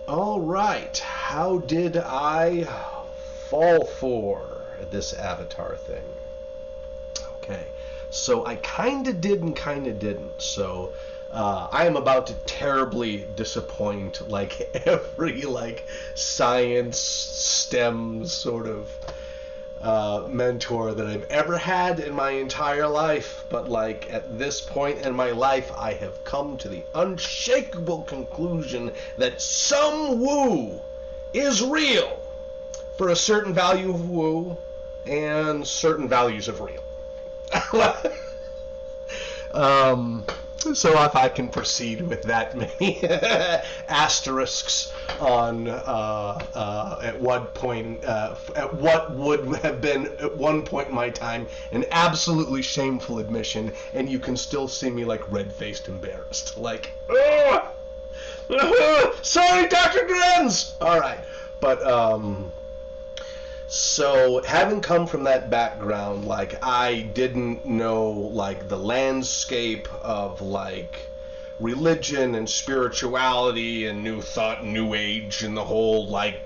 All right, how did I fall for this avatar thing? Okay, so I kind of did and kind of didn't. So I am about to terribly disappoint like every like science STEM sort of mentor that I've ever had in my entire life. But like at this point in my life, I have come to the unshakable conclusion that some woo is real for a certain value of woo and certain values of real. So if I can proceed with that many asterisks on at what point, at what would have been at one point in my time an absolutely shameful admission, and you can still see me like red-faced embarrassed, like, sorry, Dr. Grenz. All right, but so having come from that background, like I didn't know like the landscape of like religion and spirituality and new thought, new age, and the whole like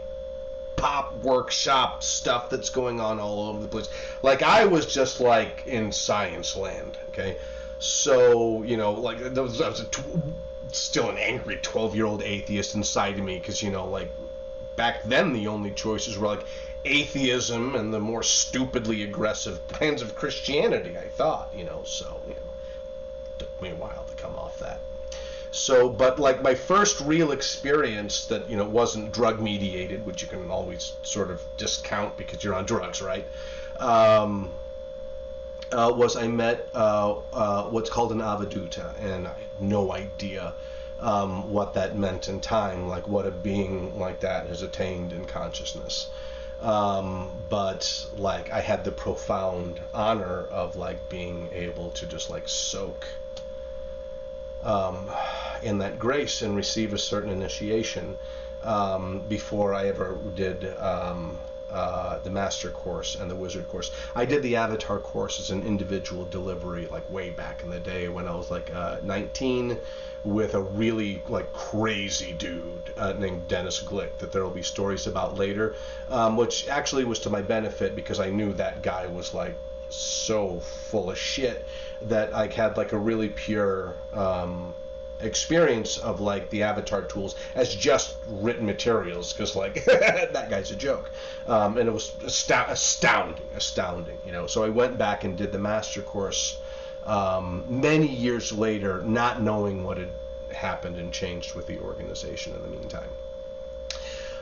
pop workshop stuff that's going on all over the place. Like I was just like in science land, okay? So, you know, like I was still an angry 12-year-old atheist inside of me because, you know, like back then the only choices were like atheism and the more stupidly aggressive plans of Christianity, I thought, you know, so, you know, took me a while to come off that. So, but like my first real experience that, you know, wasn't drug mediated, which you can always sort of discount because you're on drugs, right? Was I met what's called an Avaduta, and I had no idea what that meant in time, like what a being like that has attained in consciousness. But like I had the profound honor of like being able to just like soak in that grace and receive a certain initiation before I ever did the master course and the wizard course. I did the avatar course as an individual delivery like way back in the day when I was like 19 with a really like crazy dude named Dennis Glick that there will be stories about later, which actually was to my benefit because I knew that guy was like so full of shit that I had like a really pure experience of like the avatar tools as just written materials because like that guy's a joke, and it was astounding, you know. So I went back and did the master course many years later, not knowing what had happened and changed with the organization in the meantime.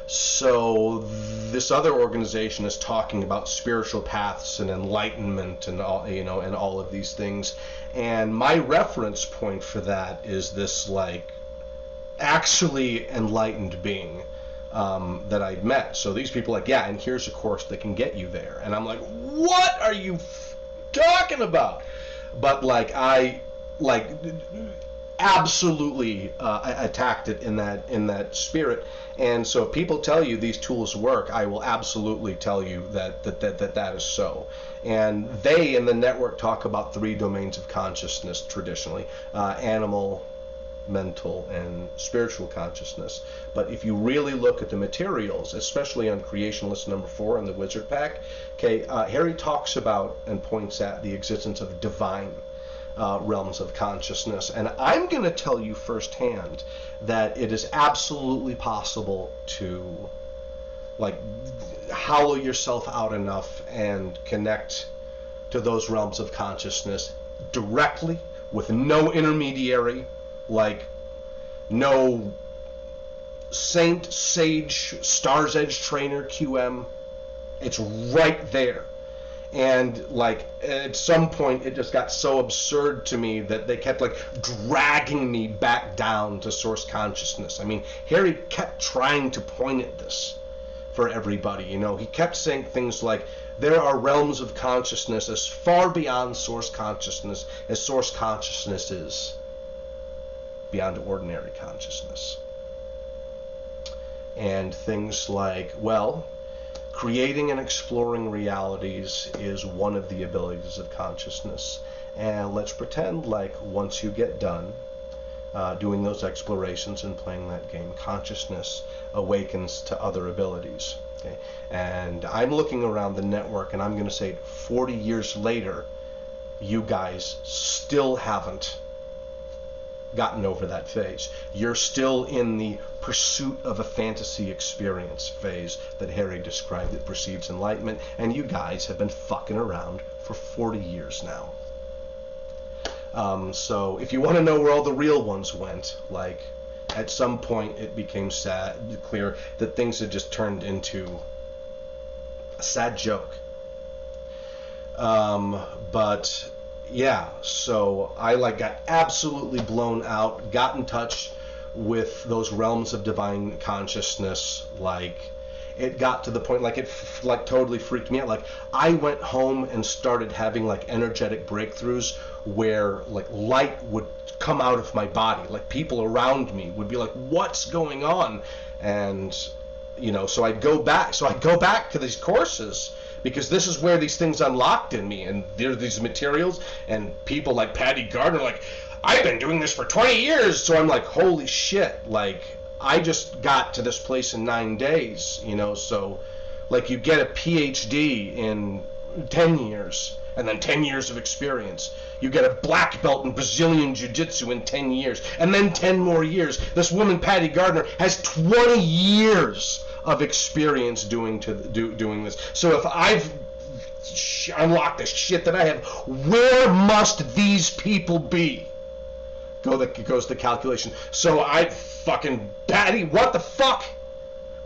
So this other organization is talking about spiritual paths and enlightenment and all, you know, and all of these things. And my reference point for that is this like actually enlightened being that I'd met. So these people are like, yeah, and here's a course that can get you there. And I'm like, what are you talking about? But like I like absolutely attacked it in that spirit. And so if people tell you these tools work, I will absolutely tell you that is so. And they in the network talk about 3 domains of consciousness traditionally: animal, mental, and spiritual consciousness. But if you really look at the materials, especially on Creationalist number 4 in the Wizard Pack, okay, Harry talks about and points at the existence of divine realms of consciousness. And I'm going to tell you firsthand that it is absolutely possible to like hollow yourself out enough and connect to those realms of consciousness directly with no intermediary, like no saint, sage, Star's Edge trainer, QM. It's right there. And like at some point it just got so absurd to me that they kept like dragging me back down to source consciousness. I mean, Harry kept trying to point at this for everybody, you know. He kept saying things like there are realms of consciousness as far beyond source consciousness as source consciousness is beyond ordinary consciousness. And things like, well, creating and exploring realities is one of the abilities of consciousness. And let's pretend like once you get done, doing those explorations and playing that game. Consciousness awakens to other abilities. Okay? And I'm looking around the network, and I'm going to say 40 years later, you guys still haven't gotten over that phase. You're still in the pursuit of a fantasy experience phase that Harry described that precedes enlightenment, and you guys have been fucking around for 40 years now. So if you want to know where all the real ones went, like at some point it became clear that things had just turned into a sad joke. But yeah, so I got absolutely blown out, got in touch with those realms of divine consciousness. It got to the point, it totally freaked me out. I went home and started having energetic breakthroughs where light would come out of my body. People around me would be like, what's going on? And so I'd go back to these courses, because this is where these things unlocked in me, and there are these materials, and people like Patty Gardner, I've been doing this for 20 years, so I'm like, holy shit, I just got to this place in 9 days, so you get a PhD in 10 years, and then 10 years of experience. You get a black belt in Brazilian Jiu-Jitsu in 10 years, and then 10 more years. This woman, Patty Gardner, has 20 years of experience doing this. So if I've unlocked the shit that I have, where must these people be? Goes the calculation. So Patty, what the fuck?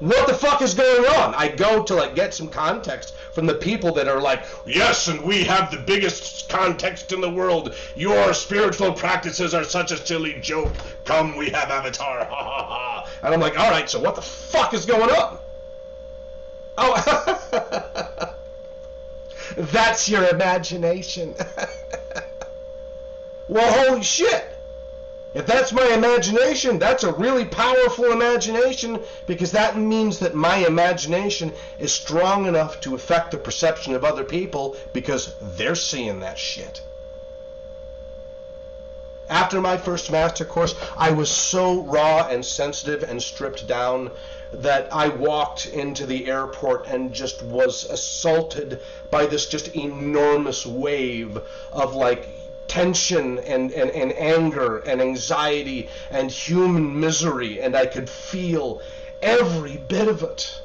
What the fuck is going on? I go to get some context from the people that are yes, and we have the biggest context in the world. Your spiritual practices are such a silly joke. Come, we have Avatar. Ha ha ha. And I'm like, all right, so what the fuck is going on? Oh, that's your imagination. Well, holy shit. If that's my imagination, that's a really powerful imagination, because that means that my imagination is strong enough to affect the perception of other people, because they're seeing that shit. After my first master course, I was so raw and sensitive and stripped down that I walked into the airport and just was assaulted by this just enormous wave of tension and anger and anxiety and human misery, and I could feel every bit of it.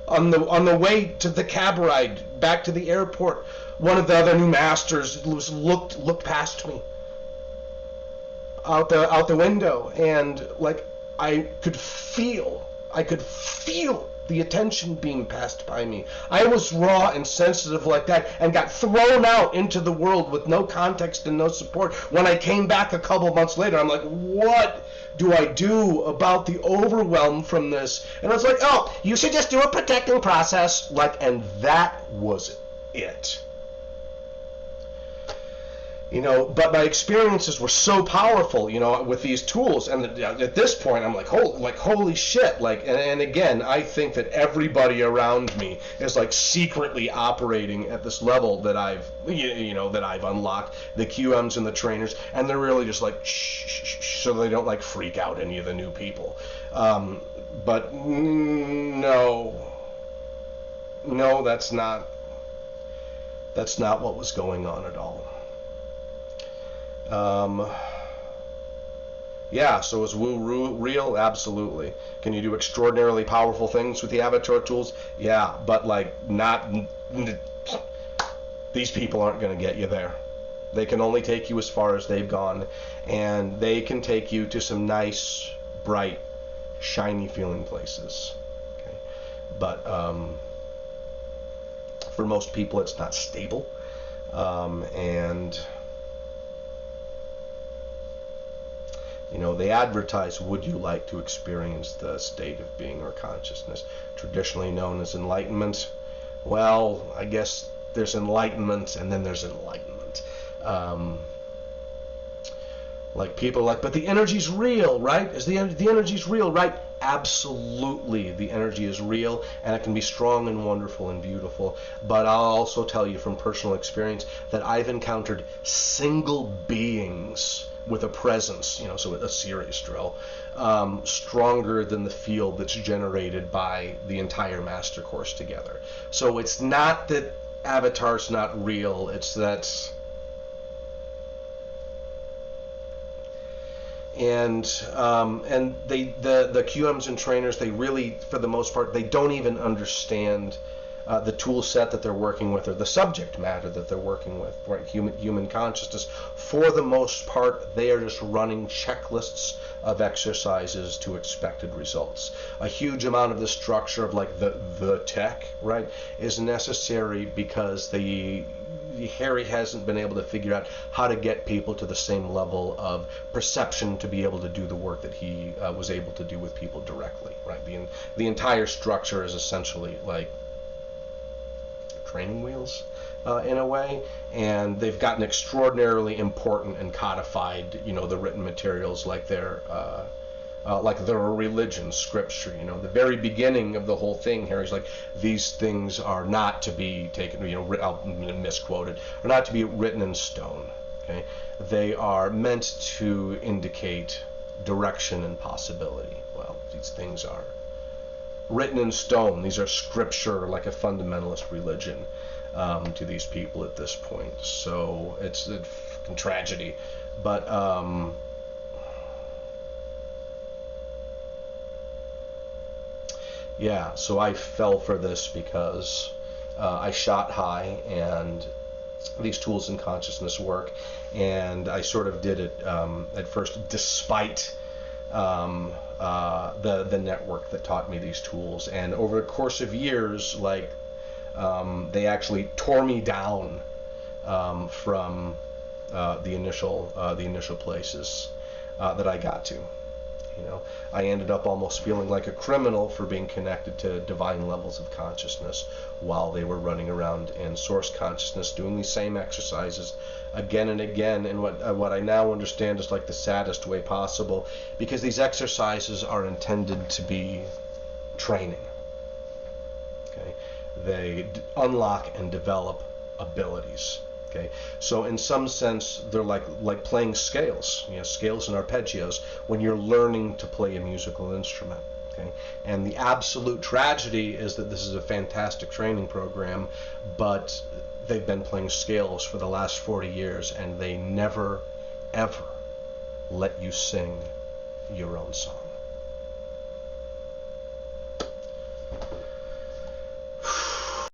On the way to the cab ride back to the airport, one of the other new masters looked past me out the window, and I could feel the attention being passed by me. I was raw and sensitive like that, and got thrown out into the world with no context and no support. When I came back a couple months later, I'm like, what do I do about the overwhelm from this? And I was like, oh, you should just do a protecting process. And that was it. But my experiences were so powerful, with these tools, and at this point, I'm like, holy shit, and again, I think that everybody around me is secretly operating at this level that I've unlocked, the QMs and the trainers, and they're really just shh, so they don't freak out any of the new people. But no, that's not what was going on at all. Yeah, so is Woo real? Absolutely. Can you do extraordinarily powerful things with the Avatar tools? Yeah, but these people aren't going to get you there. They can only take you as far as they've gone, and they can take you to some nice, bright, shiny feeling places. Okay. But for most people, it's not stable, and they advertise, would you like to experience the state of being or consciousness, traditionally known as enlightenment? Well, I guess there's enlightenment and then there's enlightenment. People are but the energy's real, right? Is the energy's real, right? Absolutely, the energy is real, and it can be strong and wonderful and beautiful. But I'll also tell you from personal experience that I've encountered single beings with a presence, so a serious drill, stronger than the field that's generated by the entire master course together. So it's not that Avatar's not real, it's that... And the QMs and trainers, they really, for the most part, they don't even understand the tool set that they're working with or the subject matter that they're working with, right? Human consciousness. For the most part, they are just running checklists of exercises to expected results. A huge amount of the structure of like the tech, right, is necessary because Harry hasn't been able to figure out how to get people to the same level of perception to be able to do the work that he was able to do with people directly, right? The entire structure is essentially like training wheels in a way, and they've gotten extraordinarily important and codified, the written materials like their religion, scripture. The very beginning of the whole thing, Harry's like, these things are not to be taken, I'll misquote it, are not to be written in stone. Okay, they are meant to indicate direction and possibility. Well, these things are written in stone. These are scripture, like a fundamentalist religion to these people at this point. So it's a fucking tragedy. But yeah, so I fell for this because I shot high, and these tools in consciousness work, and I sort of did it at first despite the network that taught me these tools, and over the course of years, like they actually tore me down from the initial places that I got to. I ended up almost feeling like a criminal for being connected to divine levels of consciousness while they were running around in source consciousness doing these same exercises again and again, in what I now understand is like the saddest way possible, because these exercises are intended to be training. Okay, they unlock and develop abilities. Okay, so in some sense they're like playing scales, scales and arpeggios when you're learning to play a musical instrument. Okay, and the absolute tragedy is that this is a fantastic training program, but they've been playing scales for the last 40 years, and they never ever let you sing your own song.